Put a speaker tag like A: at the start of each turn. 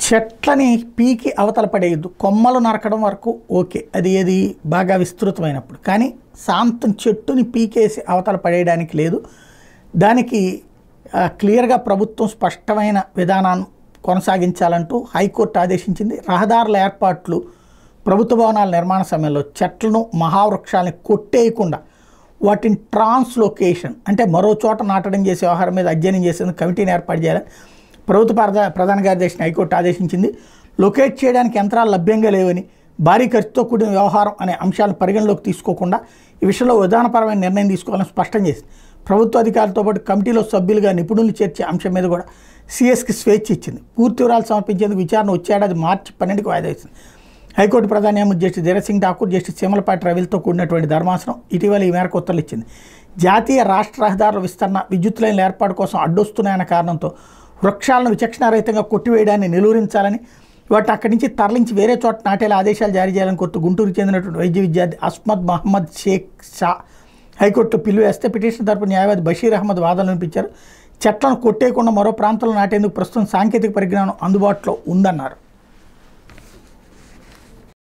A: చెట్లని పీకి అవతల పడేయద్దు. కొమ్మలు నరకడం వరకు ఓకే, అది ఏది బాగా విస్తృతమైనప్పుడు. కానీ శాంతం చెట్టుని పీకేసి అవతల పడేయడానికి లేదు. దానికి క్లియర్గా ప్రభుత్వం స్పష్టమైన విధానాన్ని కొనసాగించాలంటూ హైకోర్టు ఆదేశించింది. రహదారుల ఏర్పాట్లు, ప్రభుత్వ భవనాల నిర్మాణ సమయంలో చెట్లను, మహావృక్షాలని కొట్టేయకుండా వాటిని ట్రాన్స్లొకేషన్ అంటే మరో చోట నాటడం చేసే వ్యవహారం మీద అధ్యయనం చేసేందుకు కమిటీని ఏర్పాటు చేయాలని ప్రభుత్వ ప్రధాన కార్యదర్శిని హైకోర్టు ఆదేశించింది. లొకేట్ చేయడానికి యంత్రాలు లభ్యంగా లేవని, భారీ ఖర్చుతో కూడిన వ్యవహారం అనే అంశాలను పరిగణలోకి తీసుకోకుండా ఈ విషయంలో విధానపరమైన నిర్ణయం తీసుకోవాలని స్పష్టం చేసింది. ప్రభుత్వ అధికారులతో పాటు కమిటీలో సభ్యులుగా నిపుణులు చేర్చే అంశం మీద కూడా సిఎస్కి స్వేచ్ఛ ఇచ్చింది. పూర్తి వివరాలు సమర్పించేందుకు విచారణ వచ్చే ఏడాది మార్చి 12కి వాయిదా వేసింది. హైకోర్టు ప్రధాన న్యాయమూర్తి జస్టిస్ ధీరజ్ సింగ్ ఠాకూర్, జస్టిస్ సీమలపాటి రవిలతో కూడినటువంటి ధర్మాసనం ఇటీవల ఈ మేరకు ఉత్తర్వులు ఇచ్చింది. జాతీయ రాష్ట్ర రహదారుల విస్తరణ, విద్యుత్ లైన్ల ఏర్పాటు కోసం అడ్డొస్తున్నాయన్న కారణంతో వృక్షాలను విచక్షణారహితంగా కొట్టివేయడాన్ని నిలువరించాలని, వాటిని అక్కడి నుంచి తరలించి వేరే చోట నాటేలా ఆదేశాలు జారీ చేయాలని కోరుతూ గుంటూరుకు చెందినటువంటి వైద్య విద్యార్థి అస్మద్ మహమ్మద్ షేక్ షా హైకోర్టు పిలుపు వేస్తే పిటిషన్ తరపు న్యాయవాది బషీర్ అహ్మద్ వాదనలు వినిపించారు. చెట్లను కొట్టేయకుండా మరో ప్రాంతంలో నాటేందుకు ప్రస్తుతం సాంకేతిక పరిజ్ఞానం అందుబాటులో ఉందన్నారు.